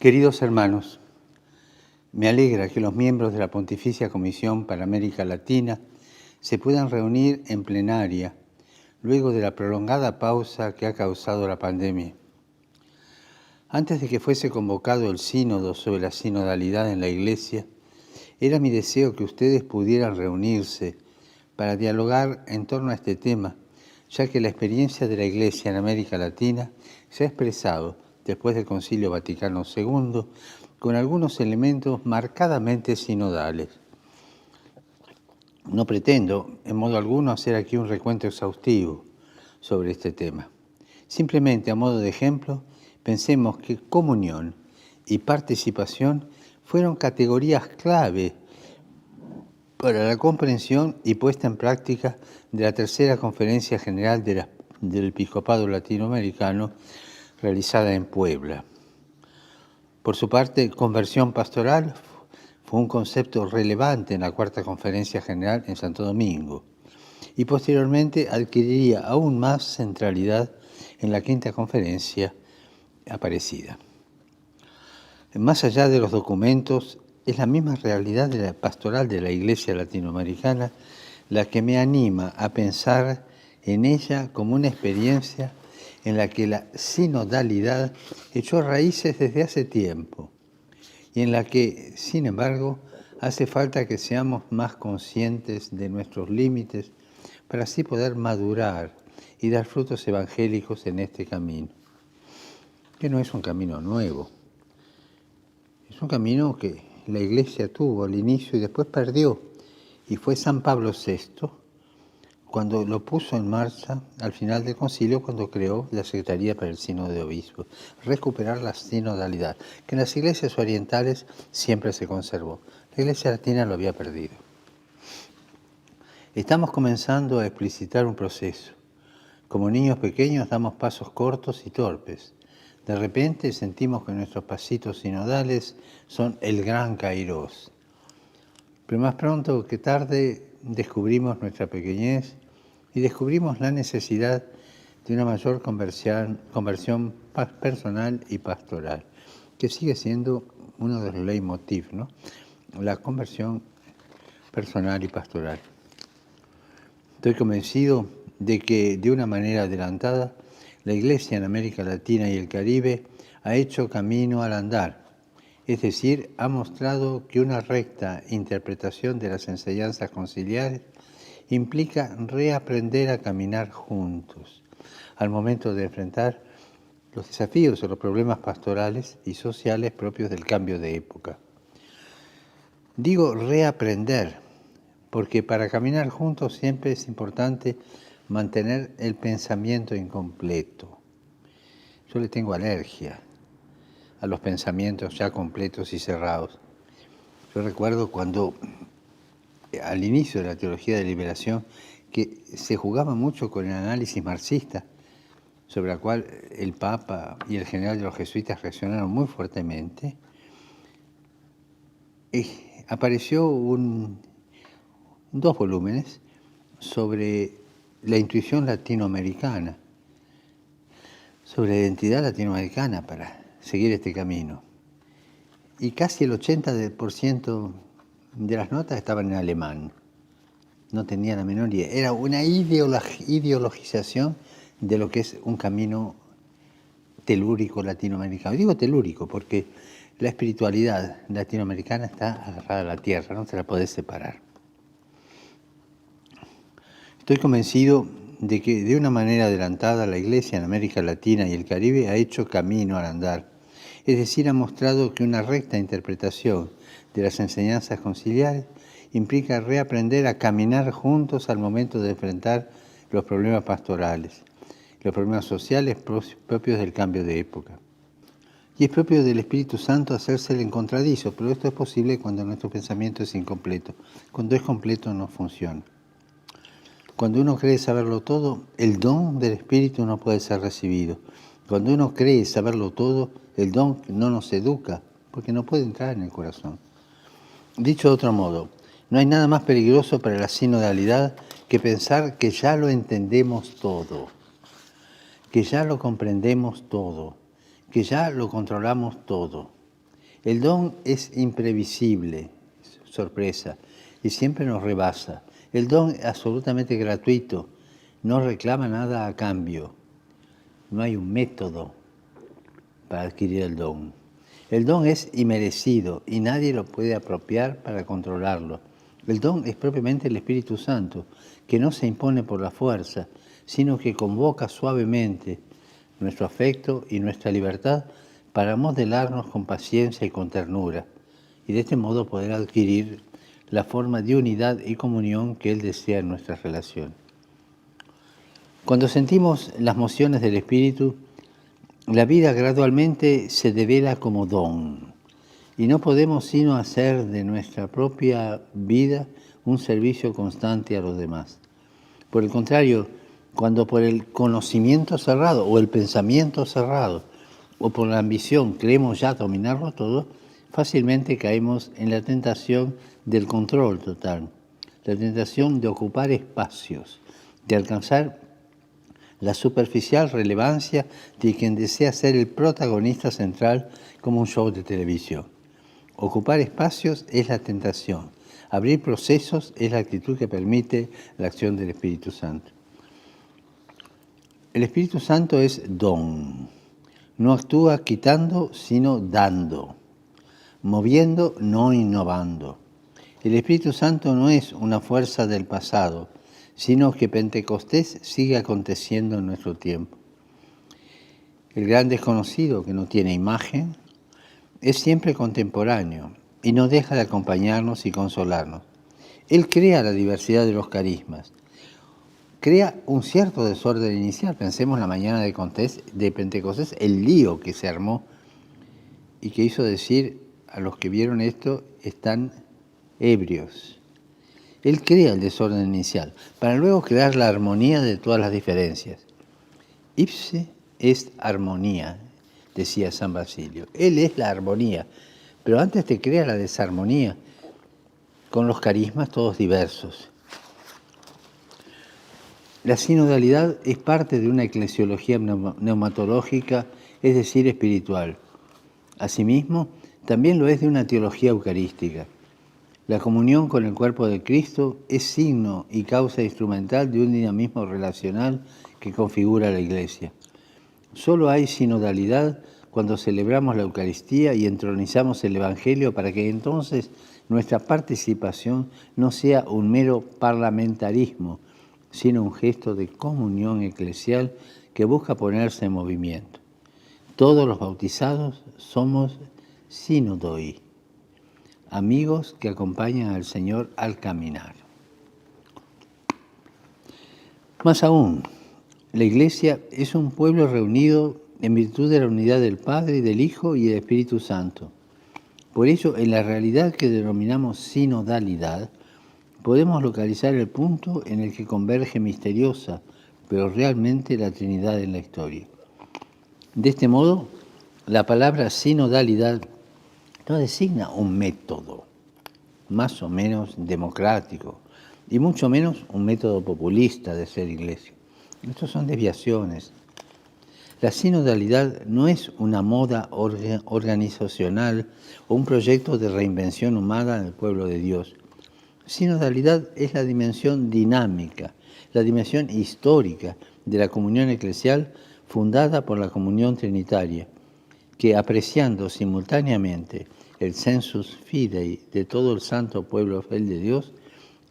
Queridos hermanos, me alegra que los miembros de la Pontificia Comisión para América Latina se puedan reunir en plenaria luego de la prolongada pausa que ha causado la pandemia. Antes de que fuese convocado el sínodo sobre la sinodalidad en la Iglesia, era mi deseo que ustedes pudieran reunirse para dialogar en torno a este tema, ya que la experiencia de la Iglesia en América Latina se ha expresado después del Concilio Vaticano II con algunos elementos marcadamente sinodales. No pretendo, en modo alguno, hacer aquí un recuento exhaustivo sobre este tema. Simplemente, a modo de ejemplo, pensemos que comunión y participación fueron categorías clave para la comprensión y puesta en práctica de la Tercera Conferencia General del Episcopado Latinoamericano realizada en Puebla. Por su parte, conversión pastoral fue un concepto relevante en la Cuarta Conferencia General en Santo Domingo y posteriormente adquiriría aún más centralidad en la Quinta Conferencia Aparecida. Más allá de los documentos, es la misma realidad de la pastoral de la Iglesia latinoamericana la que me anima a pensar en ella como una experiencia en la que la sinodalidad echó raíces desde hace tiempo y en la que, sin embargo, hace falta que seamos más conscientes de nuestros límites para así poder madurar y dar frutos evangélicos en este camino, que no es un camino nuevo. Es un camino que la Iglesia tuvo al inicio y después perdió, y fue San Pablo VI cuando lo puso en marcha al final del concilio, cuando creó la Secretaría para el Sínodo de Obispos, recuperar la sinodalidad, que en las iglesias orientales siempre se conservó. La Iglesia latina lo había perdido. Estamos comenzando a explicitar un proceso. Como niños pequeños damos pasos cortos y torpes. De repente sentimos que nuestros pasitos sinodales son el gran Kairos. Pero más pronto que tarde descubrimos nuestra pequeñez y descubrimos la necesidad de una mayor conversión personal y pastoral, que sigue siendo uno de los leitmotiv, ¿no? La conversión personal y pastoral. Estoy convencido de que, de una manera adelantada, la Iglesia en América Latina y el Caribe ha hecho camino al andar, es decir, ha mostrado que una recta interpretación de las enseñanzas conciliares implica reaprender a caminar juntos al momento de enfrentar los desafíos o los problemas pastorales y sociales propios del cambio de época. Digo reaprender, porque para caminar juntos siempre es importante mantener el pensamiento incompleto. Yo le tengo alergia a los pensamientos ya completos y cerrados. Yo recuerdo cuando, al inicio de la teología de liberación, que se jugaba mucho con el análisis marxista, sobre la cual el Papa y el general de los jesuitas reaccionaron muy fuertemente, apareció dos volúmenes sobre la intuición latinoamericana, sobre la identidad latinoamericana para seguir este camino. Y casi el 80% de las notas estaban en alemán. No tenía la menor idea. Era una ideologización de lo que es un camino telúrico latinoamericano. Digo telúrico porque la espiritualidad latinoamericana está agarrada a la tierra, no se la podés separar. Estoy convencido de que de una manera adelantada la Iglesia en América Latina y el Caribe ha hecho camino al andar, es decir, ha mostrado que una recta interpretación de las enseñanzas conciliares implica reaprender a caminar juntos al momento de enfrentar los problemas pastorales, los problemas sociales propios del cambio de época. Y es propio del Espíritu Santo hacerse el encontradizo, pero esto es posible cuando nuestro pensamiento es incompleto. Cuando es completo no funciona. Cuando uno cree saberlo todo, el don del Espíritu no puede ser recibido. Cuando uno cree saberlo todo, el don no nos educa, porque no puede entrar en el corazón. Dicho de otro modo, no hay nada más peligroso para la sinodalidad que pensar que ya lo entendemos todo, que ya lo comprendemos todo, que ya lo controlamos todo. El don es imprevisible, sorpresa, y siempre nos rebasa. El don es absolutamente gratuito, no reclama nada a cambio. No hay un método para adquirir el don. El don es inmerecido y nadie lo puede apropiar para controlarlo. El don es propiamente el Espíritu Santo, que no se impone por la fuerza, sino que convoca suavemente nuestro afecto y nuestra libertad para modelarnos con paciencia y con ternura, y de este modo poder adquirir la forma de unidad y comunión que Él desea en nuestra relación. Cuando sentimos las mociones del Espíritu, la vida gradualmente se devela como don, y no podemos sino hacer de nuestra propia vida un servicio constante a los demás. Por el contrario, cuando por el conocimiento cerrado o el pensamiento cerrado o por la ambición creemos ya dominarlo todo, fácilmente caemos en la tentación del control total, la tentación de ocupar espacios, de alcanzar la superficial relevancia de quien desea ser el protagonista central como un show de televisión. Ocupar espacios es la tentación. Abrir procesos es la actitud que permite la acción del Espíritu Santo. El Espíritu Santo es don. No actúa quitando, sino dando. Moviendo, no innovando. El Espíritu Santo no es una fuerza del pasado, sino que Pentecostés sigue aconteciendo en nuestro tiempo. El gran desconocido, que no tiene imagen, es siempre contemporáneo y no deja de acompañarnos y consolarnos. Él crea la diversidad de los carismas, crea un cierto desorden inicial. Pensemos la mañana de Pentecostés, el lío que se armó y que hizo decir a los que vieron esto, están ebrios. Él crea el desorden inicial, para luego crear la armonía de todas las diferencias. Ipse est armonía, decía San Basilio. Él es la armonía, pero antes te crea la desarmonía, con los carismas todos diversos. La sinodalidad es parte de una eclesiología neumatológica, es decir, espiritual. Asimismo, también lo es de una teología eucarística. La comunión con el cuerpo de Cristo es signo y causa instrumental de un dinamismo relacional que configura la Iglesia. Solo hay sinodalidad cuando celebramos la Eucaristía y entronizamos el Evangelio para que entonces nuestra participación no sea un mero parlamentarismo, sino un gesto de comunión eclesial que busca ponerse en movimiento. Todos los bautizados somos sinodoi, amigos que acompañan al Señor al caminar. Más aún, la Iglesia es un pueblo reunido en virtud de la unidad del Padre, del Hijo y del Espíritu Santo. Por ello, en la realidad que denominamos sinodalidad, podemos localizar el punto en el que converge misteriosa, pero realmente la Trinidad en la historia. De este modo, la palabra sinodalidad no designa un método más o menos democrático y mucho menos un método populista de ser iglesia. Estos son desviaciones. La sinodalidad no es una moda organizacional o un proyecto de reinvención humana en el pueblo de Dios. Sinodalidad es la dimensión dinámica, la dimensión histórica de la comunión eclesial fundada por la comunión trinitaria, que apreciando simultáneamente el sensus fidei de todo el santo pueblo fiel de Dios,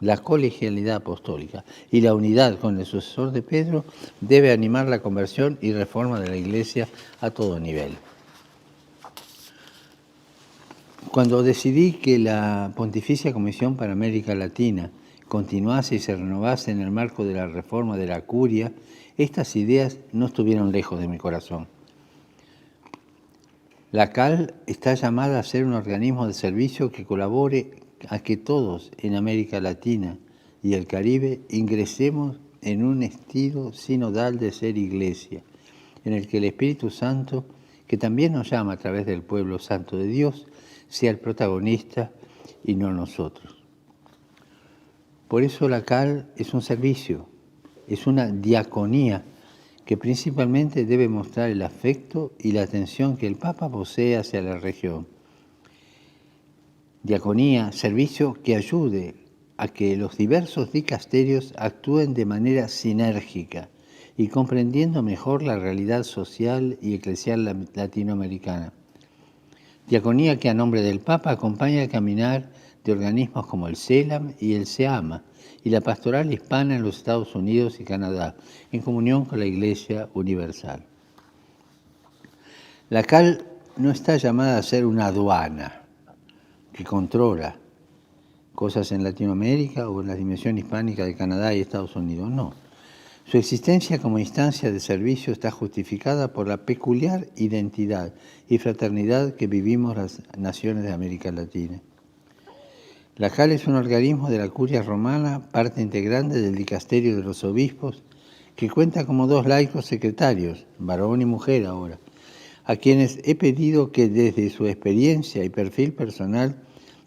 la colegialidad apostólica y la unidad con el sucesor de Pedro debe animar la conversión y reforma de la Iglesia a todo nivel. Cuando decidí que la Pontificia Comisión para América Latina continuase y se renovase en el marco de la reforma de la Curia, estas ideas no estuvieron lejos de mi corazón. La CAL está llamada a ser un organismo de servicio que colabore a que todos en América Latina y el Caribe ingresemos en un estilo sinodal de ser iglesia, en el que el Espíritu Santo, que también nos llama a través del pueblo santo de Dios, sea el protagonista y no nosotros. Por eso la CAL es un servicio, es una diaconía que principalmente debe mostrar el afecto y la atención que el Papa posee hacia la región. Diaconía, servicio que ayude a que los diversos dicasterios actúen de manera sinérgica y comprendiendo mejor la realidad social y eclesial latinoamericana. Diaconía que a nombre del Papa acompaña el caminar de organismos como el CELAM y el SEAMA y la pastoral hispana en los Estados Unidos y Canadá, en comunión con la Iglesia Universal. La CAL no está llamada a ser una aduana que controla cosas en Latinoamérica o en la dimensión hispánica de Canadá y Estados Unidos, no. Su existencia como instancia de servicio está justificada por la peculiar identidad y fraternidad que vivimos las naciones de América Latina. La CAL es un organismo de la Curia Romana, parte integrante del Dicasterio de los Obispos, que cuenta como 2 laicos secretarios, varón y mujer ahora, a quienes he pedido que desde su experiencia y perfil personal,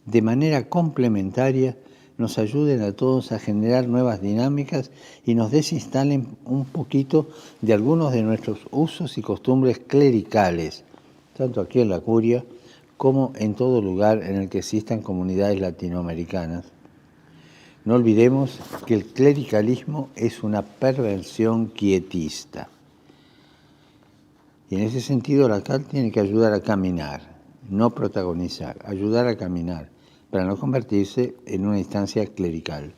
de manera complementaria, nos ayuden a todos a generar nuevas dinámicas y nos desinstalen un poquito de algunos de nuestros usos y costumbres clericales, tanto aquí en la Curia como en todo lugar en el que existan comunidades latinoamericanas. No olvidemos que el clericalismo es una perversión quietista. Y en ese sentido la CAL tiene que ayudar a caminar, no protagonizar, ayudar a caminar, para no convertirse en una instancia clerical.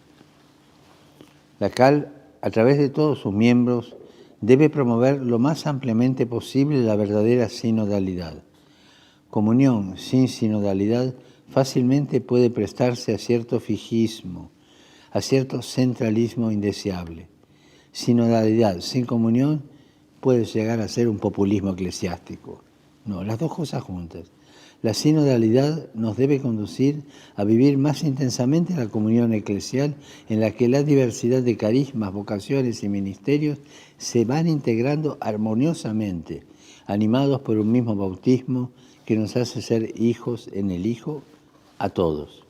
La CAL, a través de todos sus miembros, debe promover lo más ampliamente posible la verdadera sinodalidad. Comunión sin sinodalidad fácilmente puede prestarse a cierto fijismo, a cierto centralismo indeseable. Sinodalidad sin comunión puede llegar a ser un populismo eclesiástico. No, las dos cosas juntas. La sinodalidad nos debe conducir a vivir más intensamente la comunión eclesial en la que la diversidad de carismas, vocaciones y ministerios se van integrando armoniosamente, animados por un mismo bautismo que nos hace ser hijos en el Hijo a todos.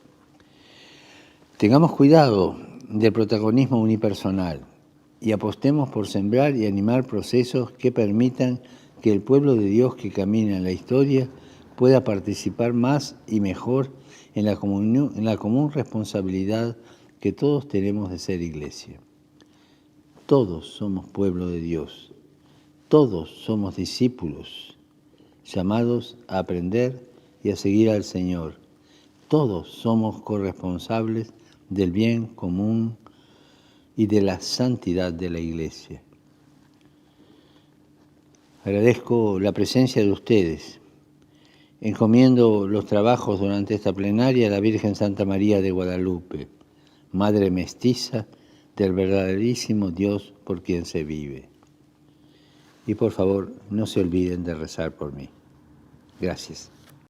Tengamos cuidado del protagonismo unipersonal y apostemos por sembrar y animar procesos que permitan que el pueblo de Dios que camina en la historia pueda participar más y mejor en la común responsabilidad que todos tenemos de ser iglesia. Todos somos pueblo de Dios, todos somos discípulos, llamados a aprender y a seguir al Señor. Todos somos corresponsables del bien común y de la santidad de la Iglesia. Agradezco la presencia de ustedes. Encomiendo los trabajos durante esta plenaria a la Virgen Santa María de Guadalupe, Madre mestiza del verdaderísimo Dios por quien se vive. Y por favor, no se olviden de rezar por mí. Gracias.